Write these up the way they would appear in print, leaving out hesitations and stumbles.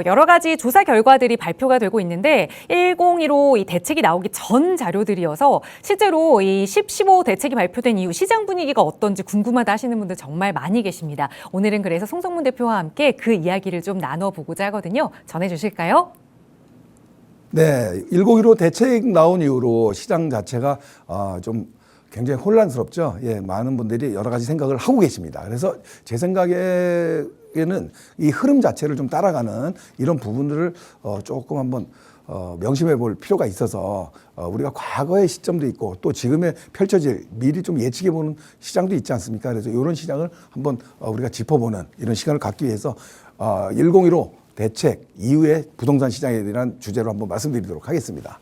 여러 가지 조사 결과들이 발표가 되고 있는데 1015 이 대책이 나오기 전 자료들이어서 실제로 이 10-15 대책이 발표된 이후 시장 분위기가 어떤지 궁금하다 하시는 분들 정말 많이 계십니다. 오늘은 그래서 송성문 대표와 함께 그 이야기를 좀 나눠보고자 하거든요. 전해주실까요? 네, 1015 대책 나온 이후로 시장 자체가 좀 굉장히 혼란스럽죠. 예, 많은 분들이 여러 가지 생각을 하고 계십니다. 그래서 제 생각에는 이 흐름 자체를 좀 따라가는 이런 부분들을 조금 한번 명심해 볼 필요가 있어서 우리가 과거의 시점도 있고 또 지금에 펼쳐질 미리 좀 예측해 보는 시장도 있지 않습니까? 그래서 이런 시장을 한번 우리가 짚어보는 이런 시간을 갖기 위해서 1015 대책 이후의 부동산 시장에 대한 주제로 한번 말씀드리도록 하겠습니다.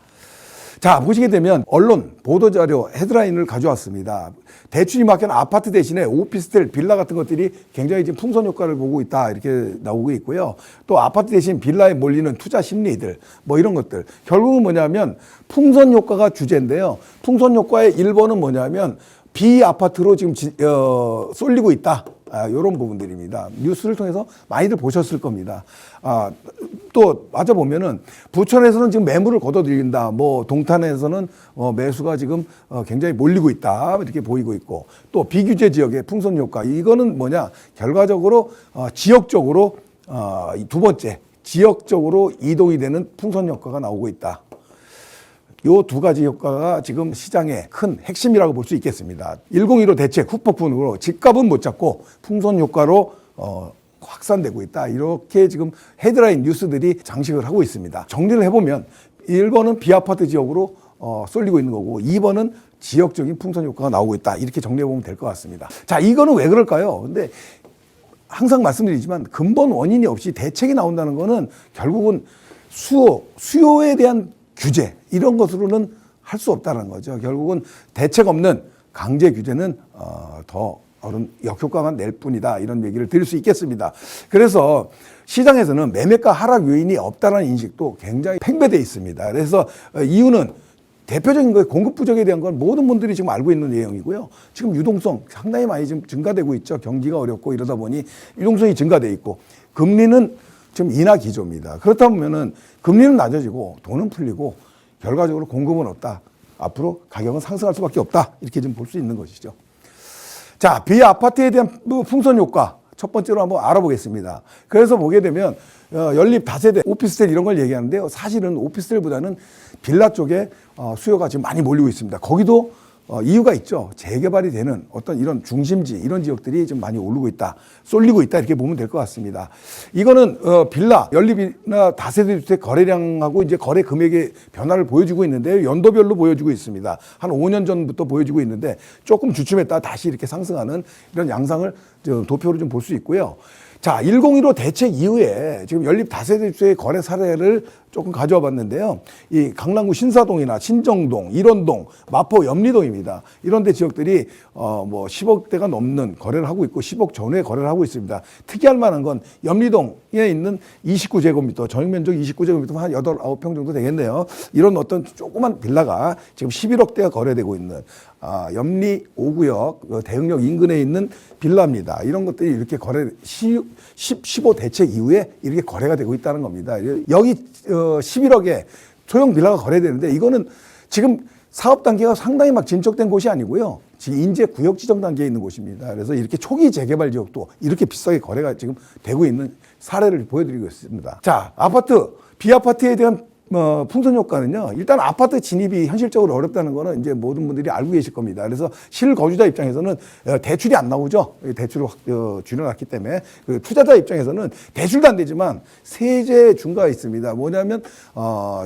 자, 보시게 되면 언론 보도자료 헤드라인을 가져왔습니다. 대출이 막힌 아파트 대신에 오피스텔, 빌라 같은 것들이 굉장히 지금 풍선 효과를 보고 있다 이렇게 나오고 있고요. 또 아파트 대신 빌라에 몰리는 투자 심리들 뭐 이런 것들 결국은 뭐냐면 풍선 효과가 주제인데요. 풍선 효과의 1번은 뭐냐면 비아파트로 지금 쏠리고 있다. 이런 부분들입니다. 뉴스를 통해서 많이들 보셨을 겁니다. 또 맞아보면은 부천에서는 지금 매물을 걷어들인다. 뭐 동탄에서는 매수가 지금 굉장히 몰리고 있다. 이렇게 보이고 있고 또 비규제 지역의 풍선 효과 이거는 뭐냐? 결과적으로 지역적으로 두 번째 지역적으로 이동이 되는 풍선 효과가 나오고 있다. 요 두 가지 효과가 지금 시장의 큰 핵심이라고 볼 수 있겠습니다. 1015 대책 후폭풍으로 집값은 못 잡고 풍선 효과로 확산되고 있다. 이렇게 지금 헤드라인 뉴스들이 장식을 하고 있습니다. 정리를 해보면 1번은 비아파트 지역으로 쏠리고 있는 거고 2번은 지역적인 풍선 효과가 나오고 있다. 이렇게 정리해보면 될 것 같습니다. 자, 이거는 왜 그럴까요? 근데 항상 말씀드리지만 근본 원인이 없이 대책이 나온다는 거는 결국은 수요에 대한 규제 이런 것으로는 할 수 없다는 거죠. 결국은 대책 없는 강제 규제는 더 역효과만 낼 뿐이다. 이런 얘기를 드릴 수 있겠습니다. 그래서 시장에서는 매매가 하락 요인이 없다는 인식도 굉장히 팽배되어 있습니다. 그래서 이유는 대표적인 거에 공급 부족에 대한 건 모든 분들이 지금 알고 있는 내용이고요. 지금 유동성 상당히 많이 지금 증가되고 있죠. 경기가 어렵고 이러다 보니 유동성이 증가되어 있고 금리는 지금 인하 기조입니다. 그렇다 보면은 금리는 낮아지고 돈은 풀리고 결과적으로 공급은 없다. 앞으로 가격은 상승할 수밖에 없다. 이렇게 좀 볼 수 있는 것이죠. 자, 비아파트에 대한 풍선 효과 첫 번째로 한번 알아보겠습니다. 그래서 보게 되면 연립 다세대 오피스텔 이런 걸 얘기하는데요. 사실은 오피스텔보다는 빌라 쪽에 수요가 지금 많이 몰리고 있습니다. 거기도 이유가 있죠. 재개발이 되는 어떤 이런 중심지 이런 지역들이 좀 많이 오르고 있다. 쏠리고 있다. 이렇게 보면 될 것 같습니다. 이거는 빌라, 연립이나 다세대 주택 거래량하고 이제 거래 금액의 변화를 보여주고 있는데요. 연도별로 보여주고 있습니다. 한 5년 전부터 보여주고 있는데 조금 주춤했다 다시 이렇게 상승하는 이런 양상을 도표로 좀 볼 수 있고요. 자, 1015 대책 이후에 지금 연립 다세대 주택 거래 사례를 조금 가져와 봤는데요. 이 강남구 신사동이나 신정동, 일원동, 마포 염리동입니다. 이런 데 지역들이 뭐 10억대가 넘는 거래를 하고 있고 10억 전후에 거래를 하고 있습니다. 특이할 만한 건 염리동에 있는 29제곱미터, 전용 면적 29제곱미터 한 8, 9평 정도 되겠네요. 이런 어떤 조그만 빌라가 지금 11억대가 거래되고 있는 염리 5구역 대흥역 인근에 있는 빌라입니다. 이런 것들이 이렇게 15 대책 이후에 이렇게 거래가 되고 있다는 겁니다. 여기 11억에 소형 빌라가 거래되는데 이거는 지금 사업 단계가 상당히 막 진척된 곳이 아니고요. 지금 인재 구역 지정 단계에 있는 곳입니다. 그래서 이렇게 초기 재개발 지역도 이렇게 비싸게 거래가 지금 되고 있는 사례를 보여드리고 있습니다. 자, 비아파트에 대한 풍선 효과는요. 일단 아파트 진입이 현실적으로 어렵다는 거는 이제 모든 분들이 알고 계실 겁니다. 그래서 실거주자 입장에서는 대출이 안 나오죠. 대출을 줄여놨기 때문에 투자자 입장에서는 대출도 안 되지만 세제 중과가 있습니다. 뭐냐면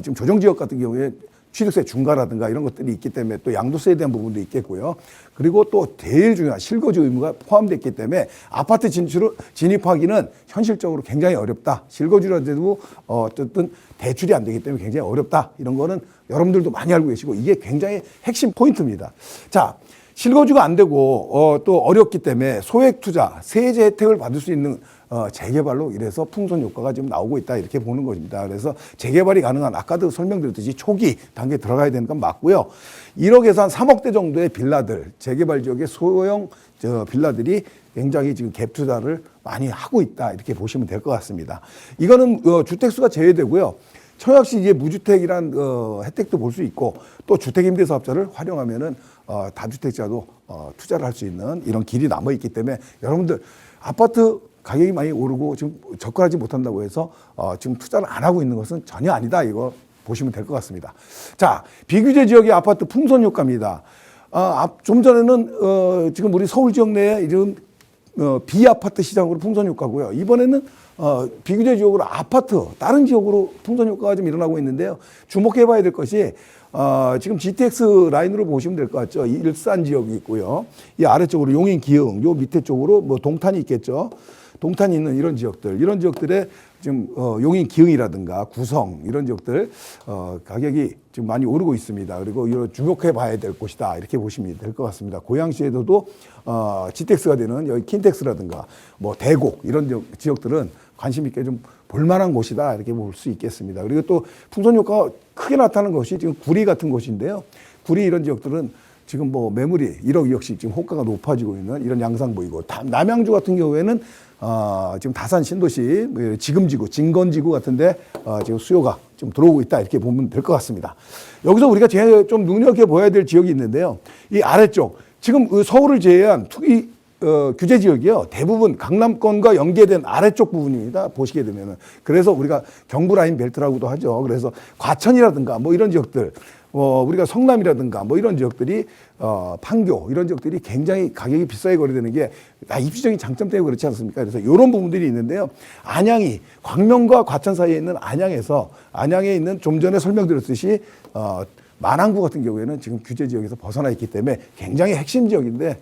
지금 조정지역 같은 경우에 취득세 중과라든가 이런 것들이 있기 때문에 또 양도세에 대한 부분도 있겠고요. 그리고 또 제일 중요한 실거주 의무가 포함되어 있기 때문에 아파트 진입하기는 현실적으로 굉장히 어렵다. 실거주라도 어쨌든 대출이 안 되기 때문에 굉장히 어렵다. 이런 거는 여러분들도 많이 알고 계시고 이게 굉장히 핵심 포인트입니다. 자, 실거주가 안 되고 또 어렵기 때문에 소액 투자, 세제 혜택을 받을 수 있는 재개발로 이래서 풍선 효과가 지금 나오고 있다 이렇게 보는 것입니다. 그래서 재개발이 가능한 아까도 설명드렸듯이 초기 단계에 들어가야 되는 건 맞고요. 1억에서 한 3억대 정도의 빌라들, 재개발 지역의 소형 빌라들이 굉장히 지금 갭 투자를 많이 하고 있다 이렇게 보시면 될 것 같습니다. 이거는 주택수가 제외되고요. 청약시 이제 무주택이란 혜택도 볼 수 있고 또 주택임대사업자를 활용하면은 다주택자도 투자를 할 수 있는 이런 길이 남아 있기 때문에 여러분들 아파트 가격이 많이 오르고 지금 접근하지 못한다고 해서 지금 투자를 안 하고 있는 것은 전혀 아니다 이거 보시면 될 것 같습니다. 자, 비규제 지역의 아파트 풍선 효과입니다. 좀 전에는 지금 우리 서울 지역 내에 이런 비아파트 시장으로 풍선 효과고요. 이번에는 비규제 지역으로 아파트, 다른 지역으로 풍선 효과가 좀 일어나고 있는데요. 주목해 봐야 될 것이 지금 GTX 라인으로 보시면 될 것 같죠. 일산 지역이 있고요. 이 아래쪽으로 용인, 기흥, 요 밑에 쪽으로 뭐 동탄이 있겠죠. 동탄이 있는 이런 지역들에 지금 용인, 기흥이라든가 구성 이런 지역들 가격이 지금 많이 오르고 있습니다. 그리고 이거 주목해 봐야 될 곳이다 이렇게 보시면 될 것 같습니다. 고양시에서도 GTX가 되는 여기 킨텍스라든가 뭐 대곡 이런 지역들은 관심 있게 좀 볼만한 곳이다 이렇게 볼 수 있겠습니다. 그리고 또 풍선 효과가 크게 나타나는 것이 지금 구리 같은 곳인데요. 구리 이런 지역들은 지금 뭐 매물이 1억, 2억씩 지금 호가가 높아지고 있는 이런 양상 보이고 남양주 같은 경우에는 지금 다산 신도시 지금지구, 진건지구 같은데 지금 수요가 좀 들어오고 있다 이렇게 보면 될 것 같습니다. 여기서 우리가 제일 좀 눈여겨봐야 될 지역이 있는데요. 이 아래쪽 지금 서울을 제외한 투기 규제 지역이요. 대부분 강남권과 연계된 아래쪽 부분입니다. 보시게 되면은. 그래서 우리가 경부 라인 벨트라고도 하죠. 그래서 과천이라든가 뭐 이런 지역들, 우리가 성남이라든가 뭐 이런 지역들이 판교 이런 지역들이 굉장히 가격이 비싸게 거래되는 게 입지적인 장점 때문에 그렇지 않습니까? 그래서 이런 부분들이 있는데요. 안양이 광명과 과천 사이에 있는 안양에 있는 좀 전에 설명드렸듯이 만안구 같은 경우에는 지금 규제 지역에서 벗어나 있기 때문에 굉장히 핵심 지역인데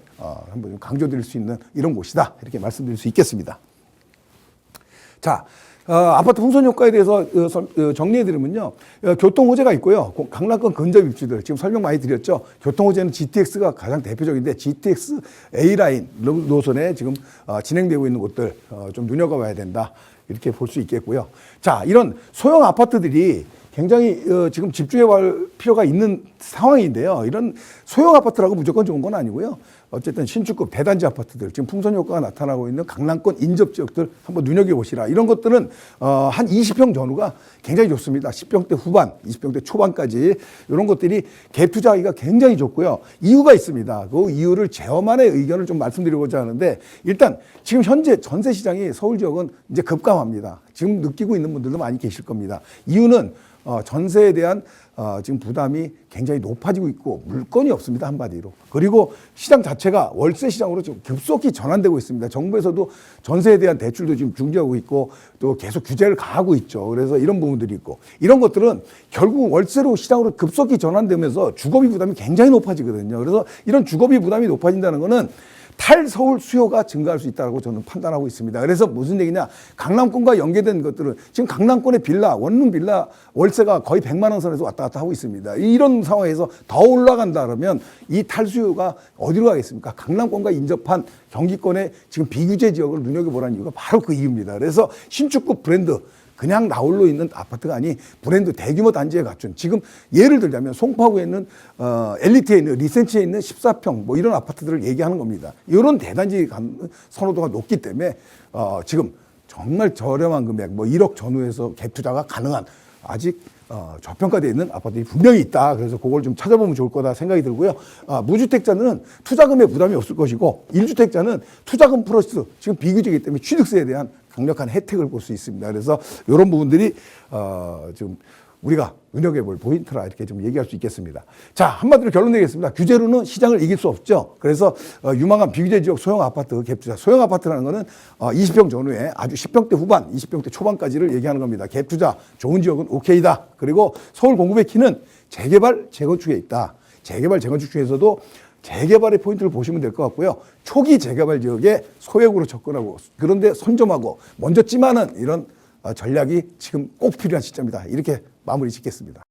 한번 좀 강조드릴 수 있는 이런 곳이다 이렇게 말씀드릴 수 있겠습니다. 자, 아파트 풍선 효과에 대해서 정리해드리면요. 교통 호재가 있고요. 강남권 근접 입지들 지금 설명 많이 드렸죠. 교통 호재는 GTX가 가장 대표적인데 GTX A라인 노선에 지금 진행되고 있는 곳들 좀 눈여겨봐야 된다 이렇게 볼 수 있겠고요. 자, 이런 소형 아파트들이 굉장히 지금 집중해 볼 필요가 있는 상황인데요. 이런 소형 아파트라고 무조건 좋은 건 아니고요. 어쨌든 신축급 대단지 아파트들, 지금 풍선 효과가 나타나고 있는 강남권 인접 지역들 한번 눈여겨보시라. 이런 것들은 한 20평 전후가 굉장히 좋습니다. 10평대 후반, 20평대 초반까지 이런 것들이 갭 투자하기가 굉장히 좋고요. 이유가 있습니다. 그 이유를 제어만의 의견을 좀 말씀드리고자 하는데 일단 지금 현재 전세 시장이 서울 지역은 이제 급감합니다. 지금 느끼고 있는 분들도 많이 계실 겁니다. 이유는 전세에 대한 지금 부담이 굉장히 높아지고 있고 물건이 없습니다. 한마디로. 그리고 시장 자체가 월세 시장으로 좀 급속히 전환되고 있습니다. 정부에서도 전세에 대한 대출도 지금 중지하고 있고 또 계속 규제를 가하고 있죠. 그래서 이런 부분들이 있고 이런 것들은 결국 월세로 시장으로 급속히 전환되면서 주거비 부담이 굉장히 높아지거든요. 그래서 이런 주거비 부담이 높아진다는 거는 탈서울 수요가 증가할 수 있다고 저는 판단하고 있습니다. 그래서 무슨 얘기냐? 강남권과 연계된 것들은 지금 강남권의 빌라, 원룸 빌라 월세가 거의 100만 원 선에서 왔다 갔다 하고 있습니다. 이런 상황에서 더 올라간다 그러면 이 탈수요가 어디로 가겠습니까? 강남권과 인접한 경기권의 지금 비규제 지역을 눈여겨보라는 이유가 바로 그 이유입니다. 그래서 신축급 브랜드 그냥 나홀로 있는 아파트가 아닌 브랜드 대규모 단지에 갖춘 지금 예를 들자면 송파구에 있는 엘리트에 있는 리센치에 있는 14평 뭐 이런 아파트들을 얘기하는 겁니다. 이런 대단지 선호도가 높기 때문에 지금 정말 저렴한 금액 뭐 1억 전후에서 갭 투자가 가능한 아직 저평가되어 있는 아파트들이 분명히 있다. 그래서 그걸 좀 찾아보면 좋을 거다 생각이 들고요. 무주택자는 투자금에 부담이 없을 것이고 1주택자는 투자금 플러스 지금 비규제이기 때문에 취득세에 대한 강력한 혜택을 볼 수 있습니다. 그래서 이런 부분들이 지금 우리가 눈여겨볼 포인트라 이렇게 좀 얘기할 수 있겠습니다. 자, 한마디로 결론 내리겠습니다. 규제로는 시장을 이길 수 없죠. 그래서 유망한 비규제 지역 소형 아파트 갭 투자. 소형 아파트라는 거는 20평 전후에 아주 10평대 후반, 20평대 초반까지를 얘기하는 겁니다. 갭 투자 좋은 지역은 오케이다. 그리고 서울 공급의 키는 재개발, 재건축에 있다. 재개발, 재건축 중에서도 재개발의 포인트를 보시면 될 것 같고요. 초기 재개발 지역에 소액으로 접근하고 그런데 선점하고 먼저 찜하는 이런 전략이 지금 꼭 필요한 시점이다. 이렇게 마무리 짓겠습니다.